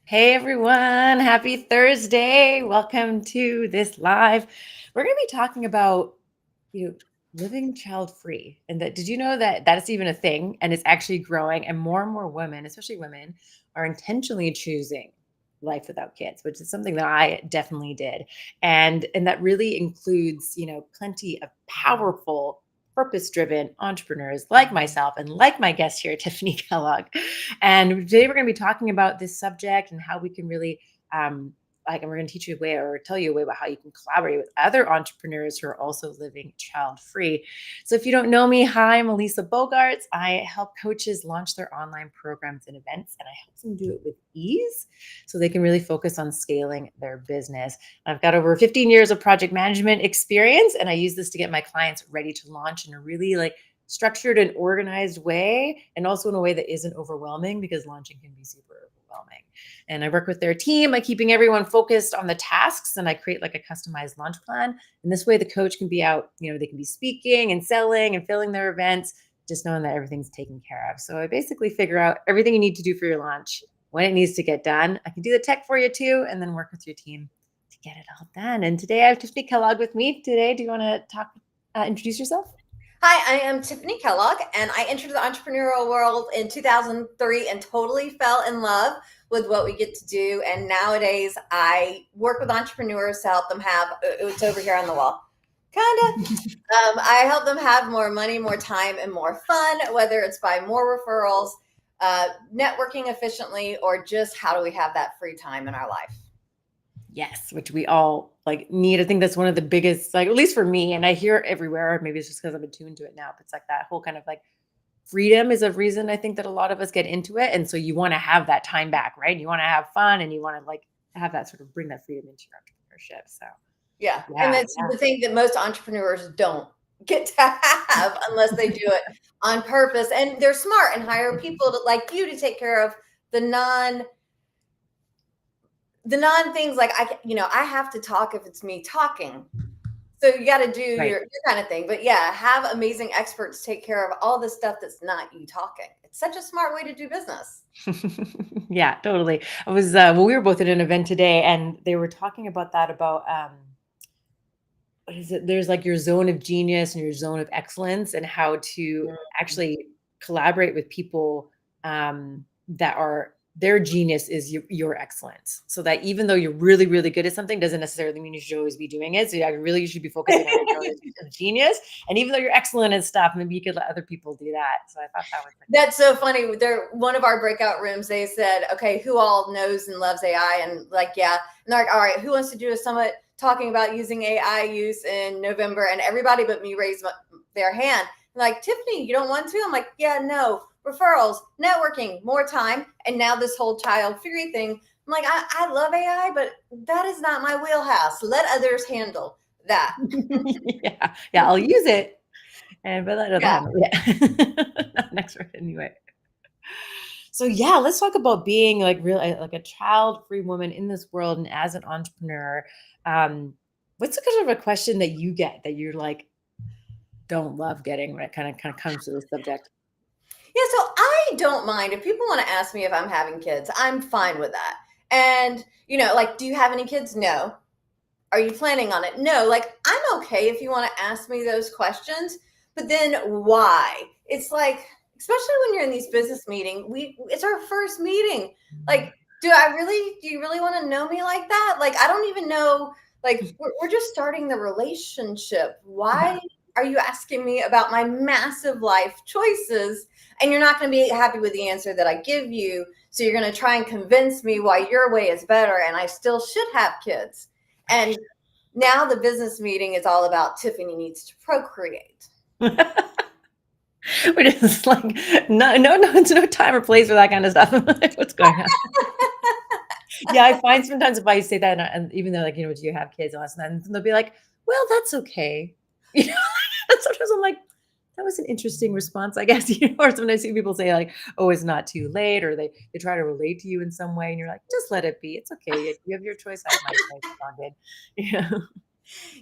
Hey everyone, happy Thursday. Welcome to this live. We're going to be talking about, you know, living child free. And that did you know that that's even a thing and it's actually growing and more women, especially women, are intentionally choosing life without kids, which is something that I definitely did. And that really includes, plenty of powerful purpose-driven entrepreneurs like myself and like my guest here, Tiffanie Kellogg. And today we're going to be talking about this subject and how we can really, and we're going to teach you a way or tell you a way about how you can collaborate with other entrepreneurs who are also living child free. So if you don't know me, hi, I'm Elisa Bogarts. I help coaches launch their online programs and events, and I help them do it with ease so they can really focus on scaling their business. I've got over 15 years of project management experience, and I use this to get my clients ready to launch in a really structured and organized way, and also in a way that isn't overwhelming because launching can be super overwhelming. And I work with their team by keeping everyone focused on the tasks, and I create a customized launch plan. And this way the coach can be out, they can be speaking and selling and filling their events, just knowing that everything's taken care of. So I basically figure out everything you need to do for your launch, when it needs to get done. I can do the tech for you too, and then work with your team to get it all done. And today I have Tiffanie Kellogg with me. Today, do you want to introduce yourself? Hi, I am Tiffanie Kellogg, and I entered the entrepreneurial world in 2003 and totally fell in love with what we get to do. And nowadays, I work with entrepreneurs to help them have it's over here on the wall. Kind of. I help them have more money, more time, and more fun, whether it's by more referrals, networking efficiently, or just how do we have that free time in our life. Yes, which we all need. I think that's one of the biggest, at least for me, and I hear it everywhere. Maybe it's just because I'm attuned to it now. But it's that whole kind of freedom is a reason I think that a lot of us get into it. And so you want to have that time back, right? You want to have fun and you want to have that sort of bring that freedom into your entrepreneurship. So Yeah. And that's the thing that most entrepreneurs don't get to have unless they do it on purpose. And they're smart and hire people like you to take care of the non things like I have to talk if it's me talking. So you got to do right. your kind of thing. But yeah, have amazing experts take care of all the stuff that's not you talking. It's such a smart way to do business. Yeah, totally. I was we were both at an event today and they were talking about that about what is it? There's your zone of genius and your zone of excellence and how to actually collaborate with people that are their genius is your excellence. So that even though you're really, really good at something doesn't necessarily mean you should always be doing it. So you should be focusing on your zone of genius. And even though you're excellent at stuff, maybe you could let other people do that. So I thought that was That's so funny. One of our breakout rooms, they said, okay, who all knows and loves AI? And yeah. And they're like, all right, who wants to do a summit talking about using AI use in November? And everybody but me raised their hand. And like, Tiffanie, you don't want to? I'm like, yeah, no. Referrals, networking, more time. And now this whole child free thing. I'm like, I love AI, but that is not my wheelhouse. Let others handle that. Yeah, I'll use it. But let Yeah. Not an expert anyway. So yeah, let's talk about being like a child-free woman in this world and as an entrepreneur. What's the kind of a question that you get that you're don't love getting when it kind of comes to the subject? Yeah, so I don't mind if people want to ask me if I'm having kids. I'm fine with that. And, do you have any kids? No. Are you planning on it? No. I'm okay if you want to ask me those questions, but then why? It's especially when you're in these business meetings, it's our first meeting. Do you really want to know me like that? I don't even know, we're just starting the relationship. Why are you asking me about my massive life choices? And you're not going to be happy with the answer that I give you. So you're going to try and convince me why your way is better and I still should have kids. And now the business meeting is all about Tiffanie needs to procreate. Which is no, it's no time or place for that kind of stuff. What's going on? Yeah, I find sometimes if I say that, and even though do you have kids and all that, and they'll be like, well, that's okay. And sometimes I'm like, that was an interesting response, I guess. Or sometimes I see people say oh, it's not too late, or they try to relate to you in some way, and you're like, just let it be. It's okay. You have your choice. I have my choice. It's all good. Yeah.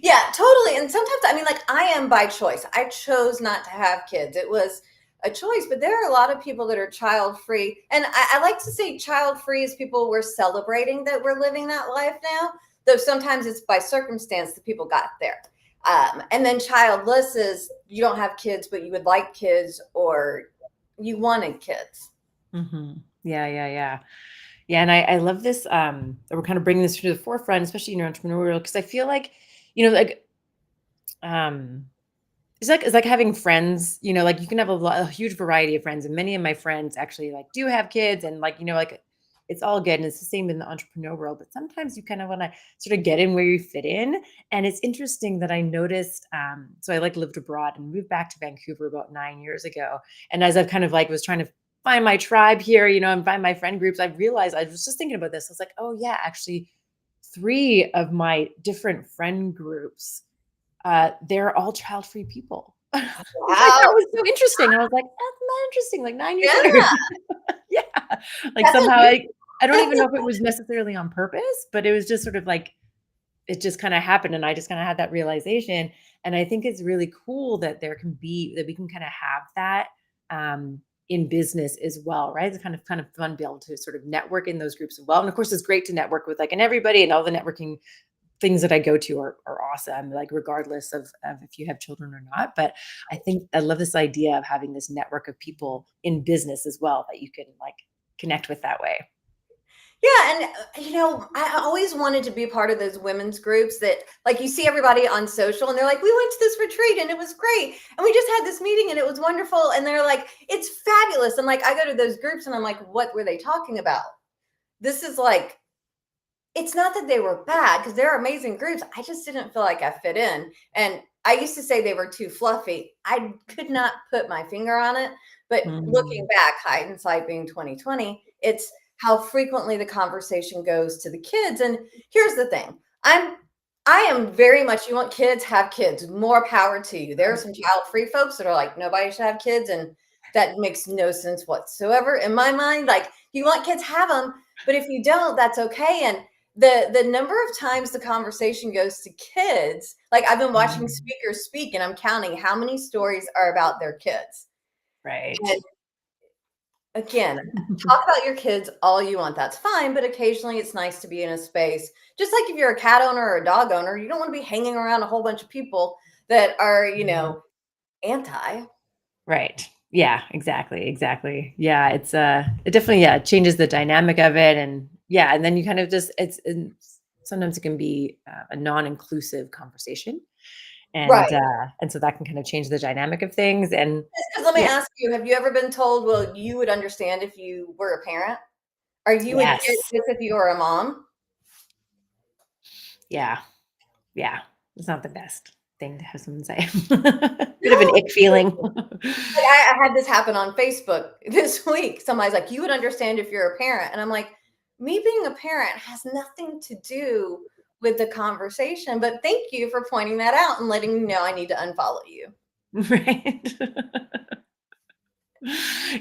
Yeah, totally. And sometimes, I am by choice. I chose not to have kids. It was a choice, but there are a lot of people that are child free. And I like to say child free is people we're celebrating that we're living that life now, though sometimes it's by circumstance that people got there. And then childless is you don't have kids, but you would like kids or you wanted kids. Yeah, yeah, yeah. Yeah, and I love this, that we're kind of bringing this to the forefront, especially in your entrepreneurial, because I feel like, like, um, it's like having friends, like you can have a huge variety of friends, and many of my friends actually like do have kids, and like, like it's all good, and it's the same in the entrepreneur world. But sometimes you kind of want to sort of get in where you fit in, and it's interesting that I noticed. So I like lived abroad and moved back to Vancouver about 9 years ago, and as I've kind of like was trying to find my tribe here, and find my friend groups, I realized I was just thinking about this. I was like, oh yeah, actually, three of my different friend groups they're all child-free people. I was like, that Wow. was so interesting. I was like, that's not interesting. Like 9 years later. Yeah. Yeah. Like That's somehow a I don't even know if it was necessarily on purpose, but it was just sort of like it just kind of happened and I just kind of had that realization. And I think it's really cool that that we can kind of have that in business as well, right? It's kind of fun to be able to sort of network in those groups as well. And of course it's great to network with like and everybody and all the networking things that I go to are awesome, like regardless of if you have children or not. But I think I love this idea of having this network of people in business as well that you can like connect with that way. Yeah, and I always wanted to be part of those women's groups that like you see everybody on social and they're like, we went to this retreat and it was great. And we just had this meeting and it was wonderful. And they're like, it's fabulous. And like I go to those groups and I'm like, what were they talking about? This is like, it's not that they were bad because they're amazing groups. I just didn't feel like I fit in. And I used to say they were too fluffy. I could not put my finger on it. But looking Mm, back, hindsight being 2020, it's how frequently the conversation goes to the kids. And here's the thing. I am very much you want kids, have kids. More power to you. There are some child-free folks that are like, nobody should have kids, and that makes no sense whatsoever in my mind. Like, you want kids, have them, but if you don't, that's okay. And the number of times the conversation goes to kids, like I've been watching mm, speakers speak and I'm counting how many stories are about their kids. right. And again, talk about your kids all you want, that's fine, but occasionally it's nice to be in a space. Just like if you're a cat owner or a dog owner, you don't want to be hanging around a whole bunch of people that are, Mhm. anti. Right. Yeah, exactly. Exactly. Yeah. It definitely, yeah, changes the dynamic of it. And yeah. And then you kind of just, and sometimes it can be a non-inclusive conversation. Right. And so that can kind of change the dynamic of things. And Because let me yeah, ask you, have you ever been told, well, you would understand if you were a parent? Or you would get yes. this if you were a mom? Yeah. Yeah. It's not the best thing to have someone say. Bit of an No. ick feeling. Like I had this happen on Facebook this week. Somebody's like, "You would understand if you're a parent," and I'm like, "Me being a parent has nothing to do with the conversation." But thank you for pointing that out and letting me know I need to unfollow you. Right.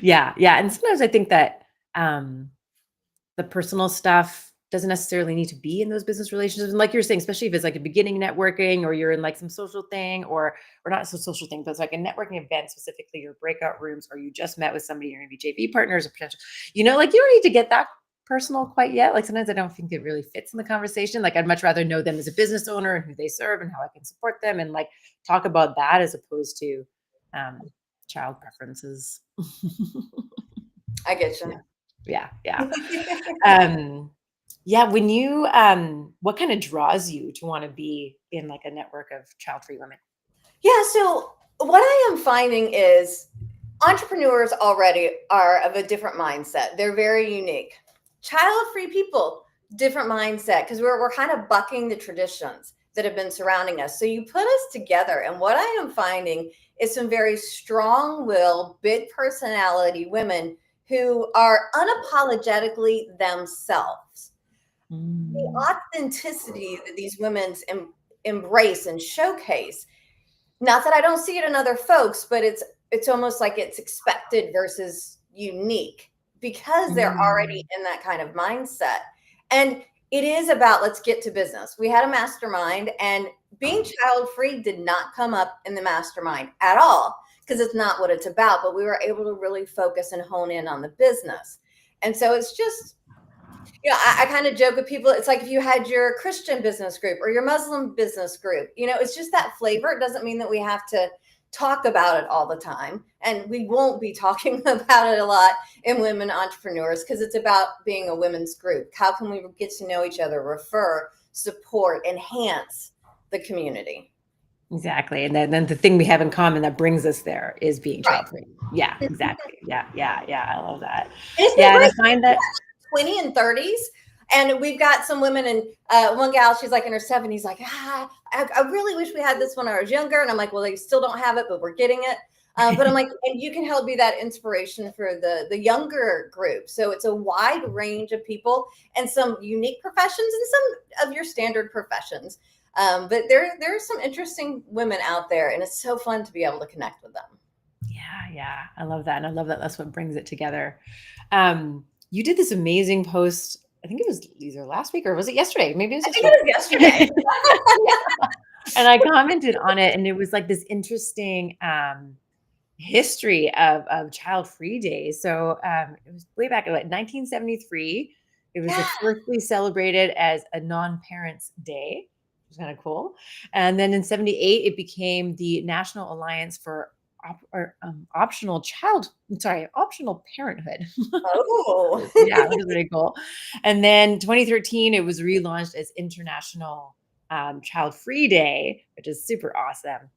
Yeah. Yeah. And sometimes I think that um the personal stuff doesn't necessarily need to be in those business relationships. And like you're saying, especially if it's like a beginning networking or you're in like some social thing or not so social thing, but it's like a networking event, specifically your breakout rooms, or you just met with somebody, you're gonna be JV partners or potential, like you don't need to get that personal quite yet. Like sometimes I don't think it really fits in the conversation. Like I'd much rather know them as a business owner and who they serve and how I can support them and like talk about that as opposed to um child preferences. I get Yeah. you. Yeah. Yeah. Um, yeah, when you what kind of draws you to want to be in like a network of child-free women? Yeah, so what I am finding is entrepreneurs already are of a different mindset. They're very unique. Child-free people, different mindset because we're kind of bucking the traditions that have been surrounding us. So you put us together, and what I am finding is some very strong-willed, big personality women who are unapologetically themselves. The Mm, authenticity that these women embrace and showcase, not that I don't see it in other folks, but it's almost like it's expected versus unique because they're already mm, in that kind of mindset. And it is about let's get to business. We had a mastermind and being child free did not come up in the mastermind at all because it's not what it's about, but we were able to really focus and hone in on the business. And so it's just, I kind of joke with people. It's like if you had your Christian business group or your Muslim business group, it's just that flavor. It doesn't mean that we have to talk about it all the time. And we won't be talking about it a lot in Women Entrepreneurs because it's about being a women's group. How can we get to know each other, refer, support, enhance the community? Exactly. And then the thing we have in common that brings us there is being Right. child-free. Yeah, exactly. Yeah. I love that. Isn't Yeah. it And I great? find that 20 and 30s. And we've got some women, and one gal, she's like in her 70s, like, I really wish we had this when I was younger. And I'm like, well, they still don't have it, but we're getting it. But I'm like, and you can help be that inspiration for the younger group. So it's a wide range of people and some unique professions and some of your standard professions. But there are some interesting women out there, and it's so fun to be able to connect with them. Yeah. I love that. And I love that that's what brings it together. You did this amazing post. I think it was either last week or was it yesterday? Maybe it was I think it was yesterday. And I commented on it, and it was like this interesting history of child-free days. So it was way back in 1973. It was Yeah. officially celebrated as a non-parents day, which was kind of cool. And then in 78, it became the National Alliance for optional parenthood. Oh. Yeah, which is really cool. And then 2013, it was relaunched as International Child Free Day, which is super awesome.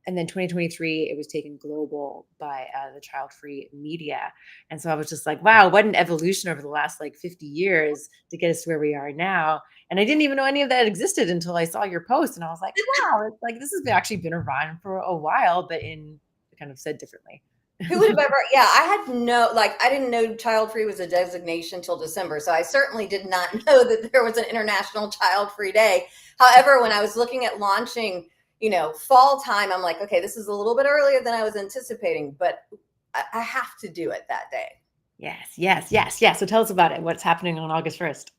And then 2023, it was taken global by the Child Free Media. And so I was just like, wow, what an evolution over the last like 50 years to get us to where we are now. And I didn't even know any of that existed until I saw your post. And I was like, wow, it's like this has actually been around for a while, but in kind of said differently. Who would have ever? Yeah, I didn't know child free was a designation till December. So I certainly did not know that there was an International Child Free Day. However, when I was looking at launching, fall time, I'm like, okay, this is a little bit earlier than I was anticipating, but I have to do it that day. Yes. So tell us about it. What's happening on August 1st?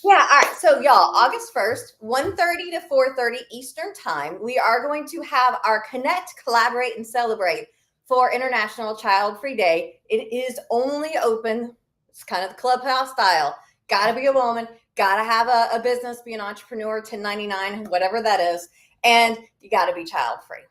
Yeah. All right. So y'all, August 1st, 1:30 to 4:30 Eastern time, we are going to have our Connect, Collaborate, and Celebrate for International Child Free Day. It is only open. It's kind of the clubhouse style. Got to be a woman. Got to have a business, be an entrepreneur, 1099, whatever that is. And you got to be child free.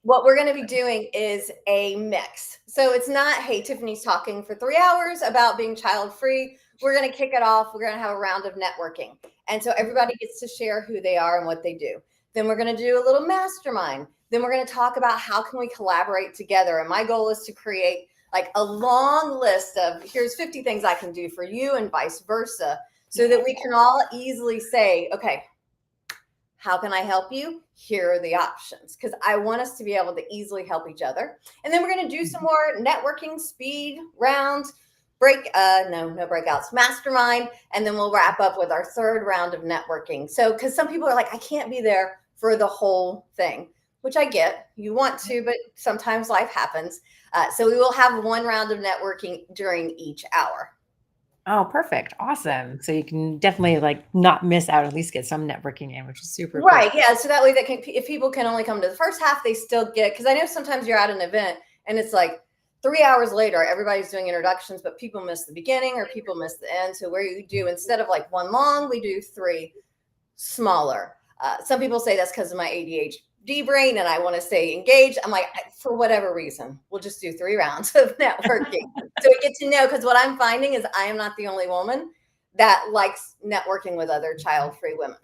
What we're going to be doing is a mix. So it's not, hey, Tiffany's talking for 3 hours about being child free. We're going to kick it off. We're going to have a round of networking. And so everybody gets to share who they are and what they do. Then we're going to do a little mastermind. Then we're going to talk about how can we collaborate together. And my goal is to create like a long list of here's 50 things I can do for you and vice versa, so that we can all easily say, okay, how can I help you? Here are the options, because I want us to be able to easily help each other. And then we're going to do some more networking speed rounds, no breakouts, mastermind. And then we'll wrap up with our third round of networking. So, because some people are like, I can't be there for the whole thing, which I get. You want to, but sometimes life happens. So we will have one round of networking during each hour. Oh, perfect. Awesome. So you can definitely like not miss out, at least get some networking in, which is super Right. cool. Yeah. So that way if people can only come to the first half, they still get, because I know sometimes you're at an event and it's like 3 hours later, everybody's doing introductions, but people miss the beginning or people miss the end. So where you do, instead of like one long, we do 3 smaller. Some people say that's because of my ADHD brain and I want to stay engaged. I'm like, for whatever reason, we'll just do 3 rounds of networking. So we get to know, because what I'm finding is I am not the only woman that likes networking with other child-free women.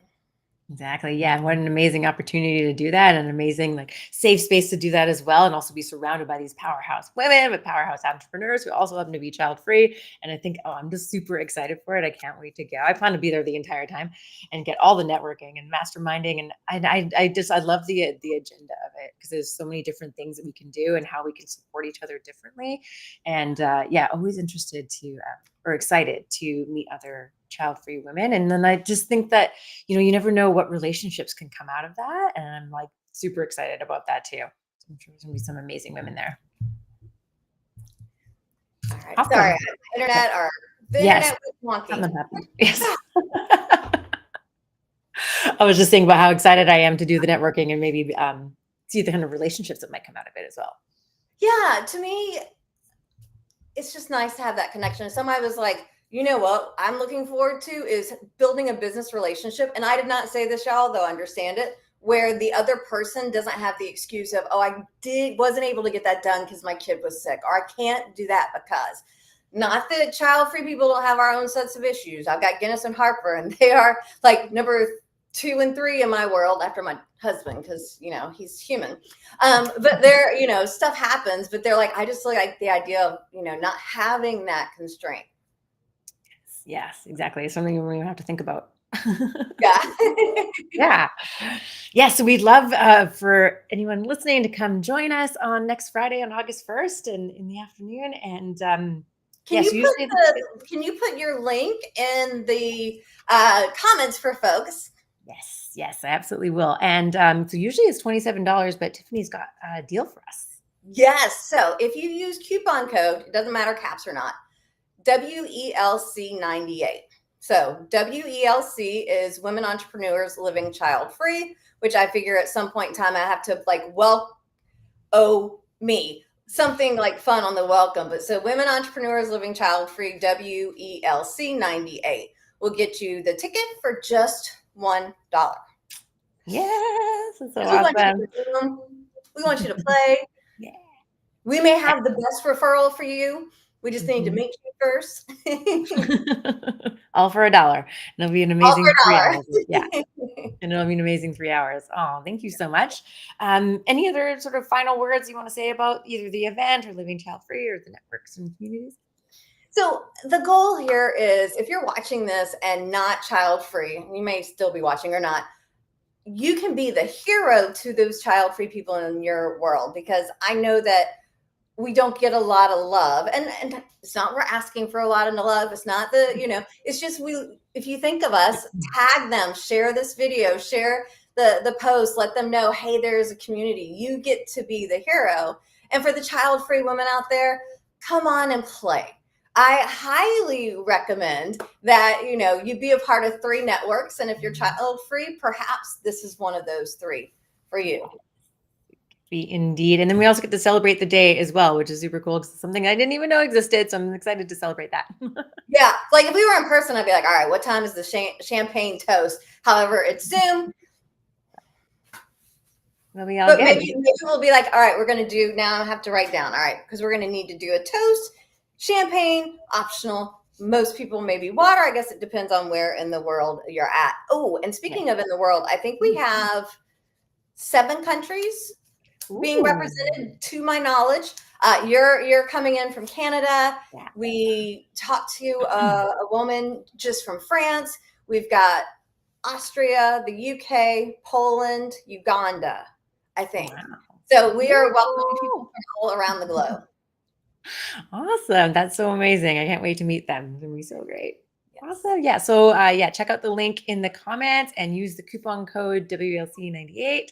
Exactly. Yeah. And what an amazing opportunity to do that, and an amazing like safe space to do that as well. And also be surrounded by these powerhouse women with powerhouse entrepreneurs who also happen to be child free. And I think, I'm just super excited for it. I can't wait to go. I plan to be there the entire time and get all the networking and masterminding. And I love the agenda of it, because there's so many different things that we can do and how we can support each other differently. And always interested to, or excited to meet other child-free women. And then I just think that, you never know what relationships can come out of that. And I'm like super excited about that too. So I'm sure there's gonna be some amazing women there. All right. Awesome. Sorry, the internet was wonky. Something happened. Yes. I was just thinking about how excited I am to do the networking and maybe see the kind of relationships that might come out of it as well. Yeah, to me, it's just nice to have that connection. Somebody was like, you know what I'm looking forward to is building a business relationship. And I did not say this, y'all, though I understand it, where the other person doesn't have the excuse of, oh, wasn't able to get that done because my kid was sick, or I can't do that because. Not that child-free people don't have our own sets of issues. I've got Guinness and Harper, and they are like number 2 and 3 in my world after my husband, because he's human. But they're, stuff happens, but they're like, I just like the idea of not having that constraint. Yes, exactly. It's something we have to think about. Yeah. Yeah. So we'd love for anyone listening to come join us on next Friday on August 1st and in the afternoon. And Can you put your link in the comments for folks? Yes, I absolutely will. And so usually it's $27, but Tiffany's got a deal for us. Yes. So if you use coupon code, it doesn't matter caps or not, WELC98. So WELC is Women Entrepreneurs Living Child Free, which I figure at some point in time I have to me something like fun on the welcome. But so Women Entrepreneurs Living Child Free, WELC98 will get you the ticket for just $1. Yes, that's so awesome. We want you to play. Yeah. We may have the best referral for you. We just need to meet you first. All for $1. And it'll be an amazing 3 hours. Yeah. And it'll be an amazing 3 hours. Oh, thank you so much. Any other sort of final words you want to say about either the event or Living Child Free or the networks and communities? So the goal here is, if you're watching this and not child free, you may still be watching or not, you can be the hero to those child free people in your world, because I know that we don't get a lot of love, and it's not we're asking for a lot of love. It's not it's just if you think of us, tag them, share this video, share the post, let them know, hey, there's a community. You get to be the hero. And for the child free women out there, come on and play. I highly recommend that, you be a part of 3 networks. And if you're child free, perhaps this is one of those 3 for you. Indeed. And then we also get to celebrate the day as well, which is super cool because it's something I didn't even know existed. So I'm excited to celebrate that. Yeah. Like if we were in person, I'd be like, all right, what time is the champagne toast? However, it's Zoom. We'll be all good. Maybe we'll be like, all right, we're going to do, now I have to write down, all right, because we're going to need to do a toast, champagne, optional. Most people maybe water. I guess it depends on where in the world you're at. Oh, and speaking of in the world, I think we have 7 countries being represented to my knowledge. You're coming in from Canada. Yeah. We talked to a woman just from France. We've got Austria, the UK, Poland, Uganda, I think. Wow. So we are welcoming people from all around the globe. Awesome. That's so amazing. I can't wait to meet them. It's going to be so great. Awesome. Yeah. So check out the link in the comments and use the coupon code WLC98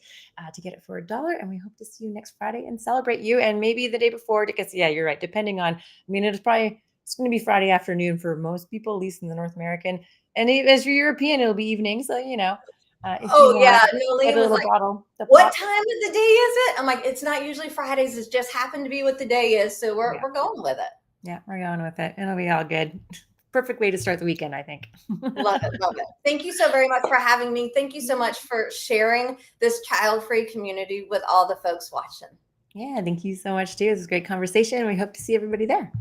to get it for $1. And we hope to see you next Friday and celebrate you. And maybe the day before, because you're right. Depending on, it's going to be Friday afternoon for most people, at least in the North American. And as you're European, it'll be evening. So, Nolene was like, what time of the day is it? I'm like, it's not usually Fridays. It's just happened to be what the day is. So we're going with it. Yeah, we're going with it. It'll be all good. Perfect way to start the weekend, I think. Love it. Thank you so very much for having me. Thank you so much for sharing this child-free community with all the folks watching. Yeah, thank you so much too. It was a great conversation. We hope to see everybody there.